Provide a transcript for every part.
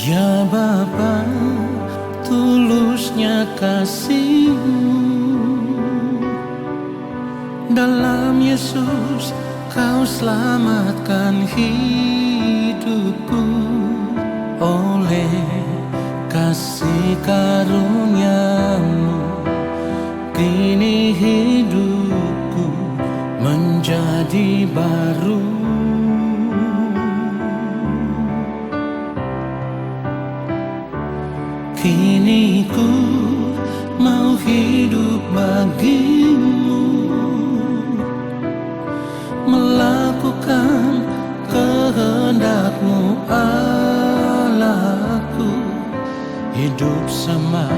Ya Bapa, tulusnya kasih-Mu. Dalam Yesus Kau selamatkan hidupku. Oleh kasih karunia-Mu, kini hidupku menjadi baru. Kini ku mau hidup bagi-Mu, melakukan kehendak-Mu Allahku. Hidup sama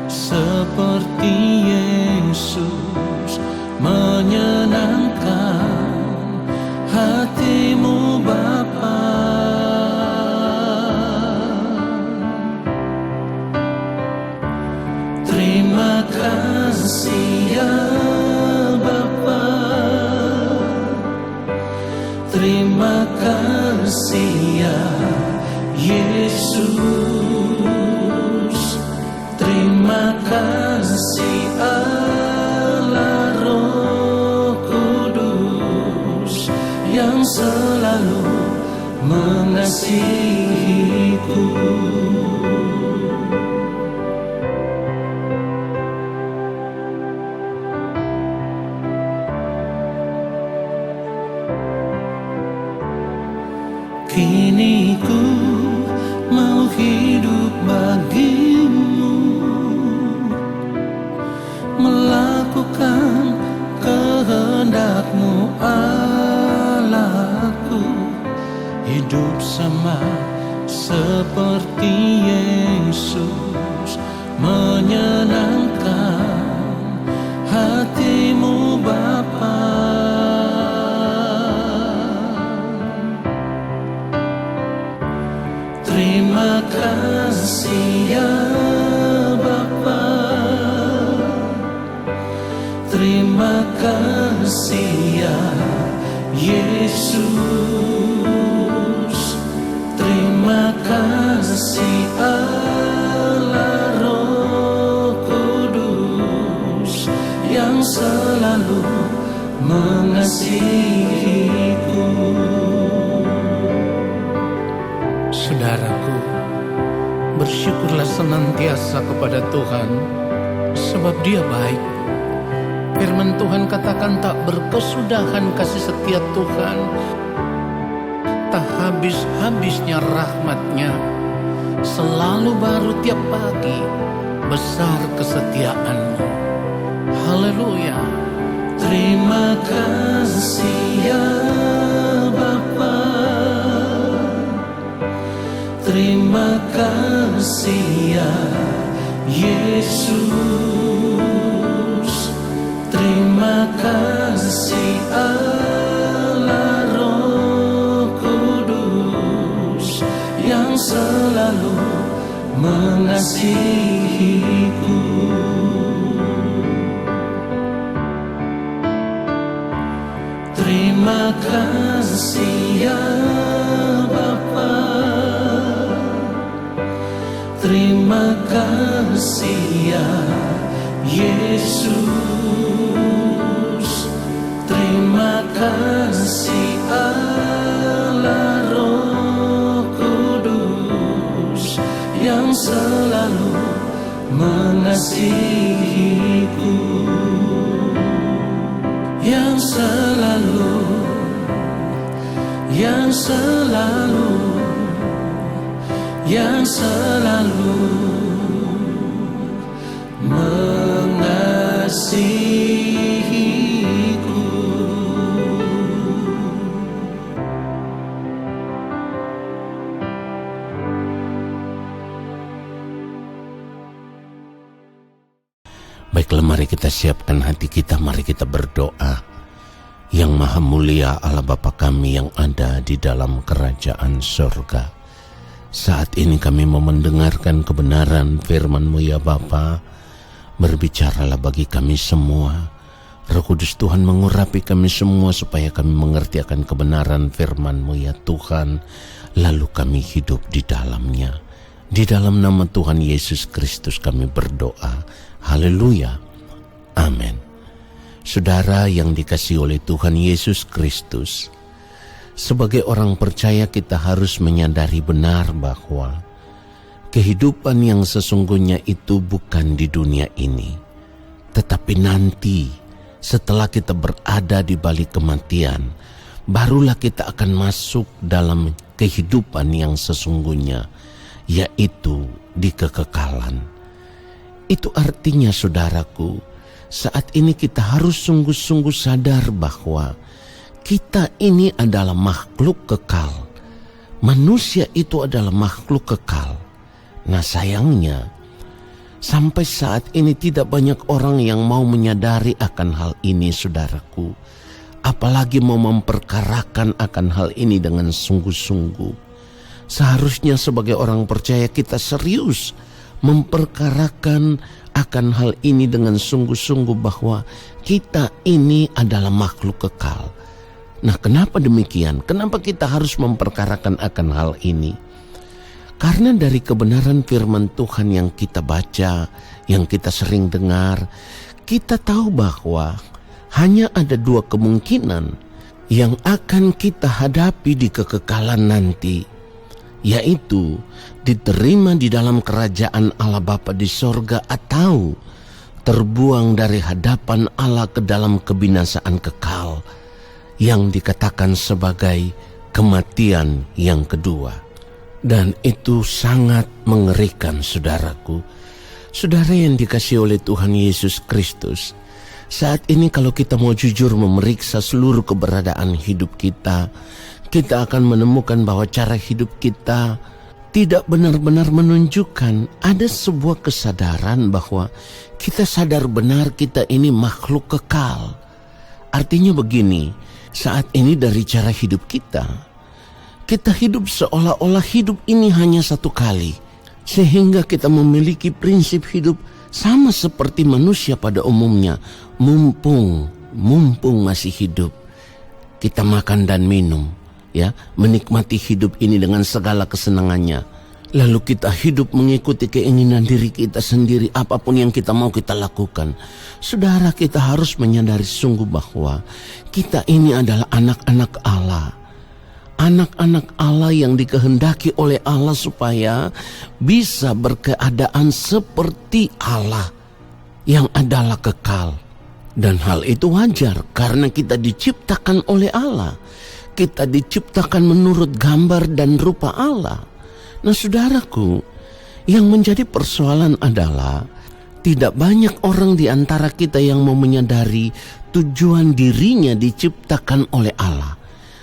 seperti Yesus, menyenangkan hati-Mu Bapa. Terima kasih ya Bapa, terima kasih ya Yesus, terima kasih Allah Roh Kudus yang selalu mengasihiku. Kini ku mau hidup bagi-Mu, melakukan kehendak-Mu Allahku. Hidup sama seperti Yesus, menyenangkan hati-Mu Bapa. Terima kasih ya Bapa, terima kasih ya Yesus, terima kasih Allah Roh Kudus yang selalu mengasihiku. Saudaraku, bersyukurlah senantiasa kepada Tuhan, sebab Dia baik. Firman Tuhan katakan tak berkesudahan kasih setia Tuhan, tak habis-habisnya rahmat-Nya, selalu baru tiap pagi, besar kesetiaan-Mu. Haleluya. Terima kasih ya Bapa, terima kasih ya Yesus, terima kasih Allah Roh Kudus yang selalu mengasihiku. Terima kasih ya Bapa, terima kasih ya Yesus, terima kasih Allah Roh Kudus yang selalu mengasihiku, yang selalu mengasihiku. Baiklah, mari kita siapkan hati kita, mari kita berdoa. Yang Maha Mulia Allah Bapa kami yang ada di dalam kerajaan surga, saat ini kami mau mendengarkan kebenaran firman-Mu ya Bapa. Berbicaralah bagi kami semua. Roh Kudus Tuhan mengurapi kami semua supaya kami mengerti akan kebenaran firman-Mu ya Tuhan, lalu kami hidup di dalamnya. Di dalam nama Tuhan Yesus Kristus kami berdoa. Haleluya. Amin. Saudara yang dikasihi oleh Tuhan Yesus Kristus, sebagai orang percaya kita harus menyadari benar bahwa kehidupan yang sesungguhnya itu bukan di dunia ini, tetapi nanti setelah kita berada di balik kematian, barulah kita akan masuk dalam kehidupan yang sesungguhnya, yaitu di kekekalan. Itu artinya saudaraku, saat ini kita harus sungguh-sungguh sadar bahwa kita ini adalah makhluk kekal. Manusia itu adalah makhluk kekal. Nah sayangnya, sampai saat ini tidak banyak orang yang mau menyadari akan hal ini saudaraku. Apalagi mau memperkarakan akan hal ini dengan sungguh-sungguh. Seharusnya sebagai orang percaya kita serius memperkarakan akan hal ini dengan sungguh-sungguh bahwa kita ini adalah makhluk kekal. Nah kenapa demikian? Kenapa kita harus memperkarakan akan hal ini? Karena dari kebenaran firman Tuhan yang kita baca, yang kita sering dengar, kita tahu bahwa hanya ada dua kemungkinan yang akan kita hadapi di kekekalan nanti, yaitu diterima di dalam kerajaan Allah Bapa di sorga atau terbuang dari hadapan Allah ke dalam kebinasaan kekal yang dikatakan sebagai kematian yang kedua. Dan itu sangat mengerikan saudaraku. Saudara yang dikasihi oleh Tuhan Yesus Kristus, saat ini kalau kita mau jujur memeriksa seluruh keberadaan hidup kita akan menemukan bahwa cara hidup kita tidak benar-benar menunjukkan ada sebuah kesadaran bahwa kita sadar benar kita ini makhluk kekal. Artinya begini, saat ini dari cara hidup kita hidup seolah-olah hidup ini hanya satu kali. Sehingga kita memiliki prinsip hidup sama seperti manusia pada umumnya. Mumpung masih hidup, kita makan dan minum, ya, menikmati hidup ini dengan segala kesenangannya. Lalu kita hidup mengikuti keinginan diri kita sendiri, apapun yang kita mau kita lakukan. Saudara, kita harus menyadari sungguh bahwa kita ini adalah anak-anak Allah. Anak-anak Allah yang dikehendaki oleh Allah supaya bisa berkeadaan seperti Allah yang adalah kekal. Dan hal itu wajar karena kita diciptakan oleh Allah. Kita diciptakan menurut gambar dan rupa Allah. Nah saudaraku, yang menjadi persoalan adalah tidak banyak orang di antara kita yang mau menyadari tujuan dirinya diciptakan oleh Allah.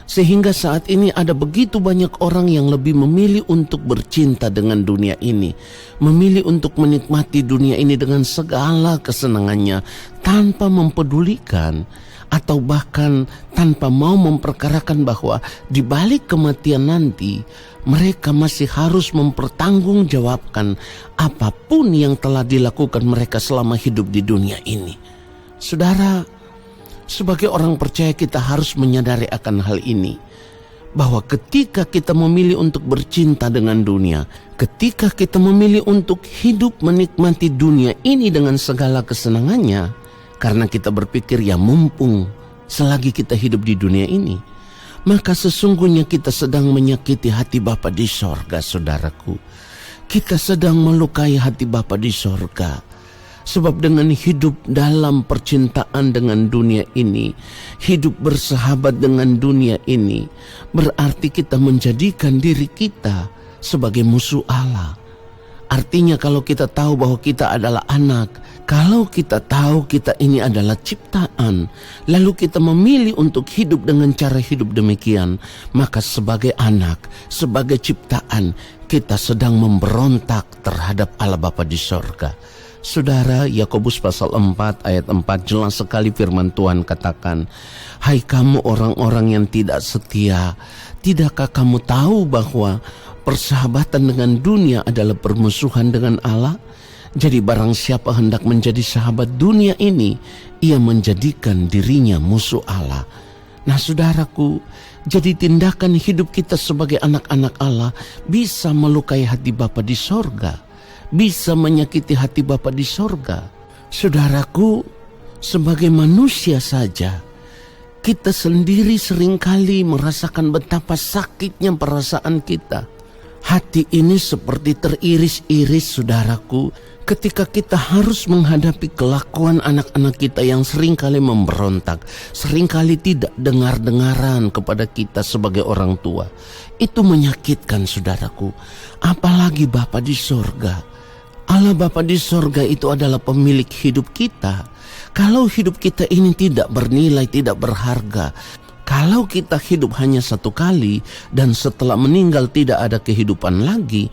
Sehingga saat ini ada begitu banyak orang yang lebih memilih untuk bercinta dengan dunia ini. Memilih untuk menikmati dunia ini dengan segala kesenangannya tanpa mempedulikan atau bahkan tanpa mau memperkarakan bahwa di balik kematian nanti mereka masih harus mempertanggungjawabkan apapun yang telah dilakukan mereka selama hidup di dunia ini. Saudara, sebagai orang percaya kita harus menyadari akan hal ini. Bahwa ketika kita memilih untuk bercinta dengan dunia, ketika kita memilih untuk hidup menikmati dunia ini dengan segala kesenangannya, karena kita berpikir ya mumpung selagi kita hidup di dunia ini, maka sesungguhnya kita sedang menyakiti hati Bapa di sorga, saudaraku. Kita sedang melukai hati Bapa di sorga. Sebab dengan hidup dalam percintaan dengan dunia ini, hidup bersahabat dengan dunia ini, berarti kita menjadikan diri kita sebagai musuh Allah. Artinya kalau kita tahu bahwa kita adalah anak, kalau kita tahu kita ini adalah ciptaan, lalu kita memilih untuk hidup dengan cara hidup demikian, maka sebagai anak, sebagai ciptaan, kita sedang memberontak terhadap Allah Bapa di sorga. Saudara, Yakobus pasal 4 ayat 4 jelas sekali firman Tuhan katakan, "Hai kamu orang-orang yang tidak setia, tidakkah kamu tahu bahwa persahabatan dengan dunia adalah permusuhan dengan Allah? Jadi barang siapa hendak menjadi sahabat dunia ini, ia menjadikan dirinya musuh Allah." Nah saudaraku, jadi tindakan hidup kita sebagai anak-anak Allah bisa melukai hati Bapa di sorga, bisa menyakiti hati Bapa di sorga. Saudaraku, sebagai manusia saja, kita sendiri seringkali merasakan betapa sakitnya perasaan kita. Hati ini seperti teriris-iris saudaraku, ketika kita harus menghadapi kelakuan anak-anak kita yang seringkali memberontak, seringkali tidak dengar-dengaran kepada kita sebagai orang tua. Itu menyakitkan saudaraku. Apalagi Bapa di sorga. Allah Bapa di sorga itu adalah pemilik hidup kita. Kalau hidup kita ini tidak bernilai, tidak berharga, kalau kita hidup hanya satu kali dan setelah meninggal tidak ada kehidupan lagi,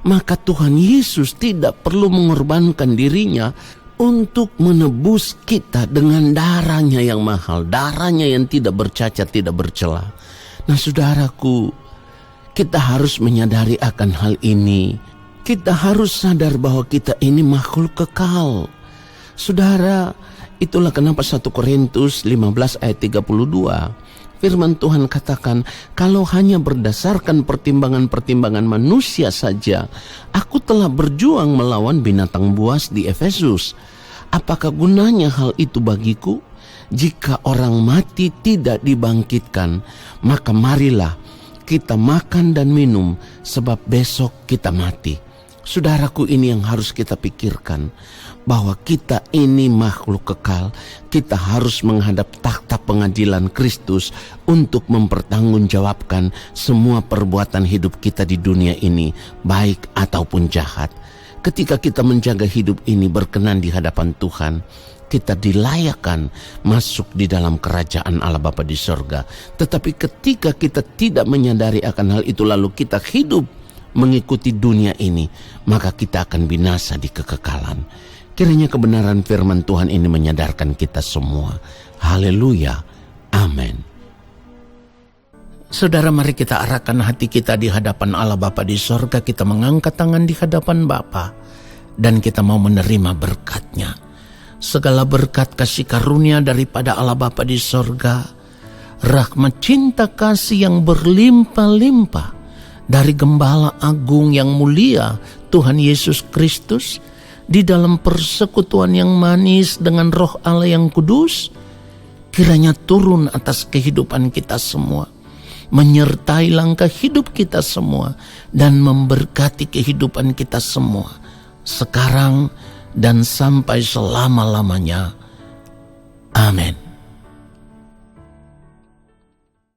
maka Tuhan Yesus tidak perlu mengorbankan dirinya untuk menebus kita dengan darahnya yang mahal, darahnya yang tidak bercacat, tidak bercela. Nah saudaraku, kita harus menyadari akan hal ini. Kita harus sadar bahwa kita ini makhluk kekal. Saudara, itulah kenapa 1 Korintus 15 ayat 32 firman Tuhan katakan, kalau hanya berdasarkan pertimbangan-pertimbangan manusia saja, aku telah berjuang melawan binatang buas di Efesus. Apakah gunanya hal itu bagiku? Jika orang mati tidak dibangkitkan, maka marilah kita makan dan minum, sebab besok kita mati. Saudaraku, ini yang harus kita pikirkan, bahwa kita ini makhluk kekal. Kita harus menghadap takhta pengadilan Kristus untuk mempertanggungjawabkan semua perbuatan hidup kita di dunia ini, baik ataupun jahat. Ketika kita menjaga hidup ini berkenan di hadapan Tuhan, kita dilayakkan masuk di dalam kerajaan Allah Bapa di sorga. Tetapi ketika kita tidak menyadari akan hal itu, lalu kita hidup mengikuti dunia ini, maka kita akan binasa di kekekalan. Kiranya kebenaran firman Tuhan ini menyadarkan kita semua. Haleluya. Amin. Saudara, mari kita arahkan hati kita di hadapan Allah Bapa di sorga. Kita mengangkat tangan di hadapan Bapa, dan kita mau menerima berkat-Nya. Segala berkat kasih karunia daripada Allah Bapa di sorga, rahmat cinta kasih yang berlimpah-limpah dari Gembala Agung yang mulia Tuhan Yesus Kristus, di dalam persekutuan yang manis dengan Roh Allah yang kudus, kiranya turun atas kehidupan kita semua, menyertai langkah hidup kita semua, dan memberkati kehidupan kita semua, sekarang dan sampai selama-lamanya. Amin.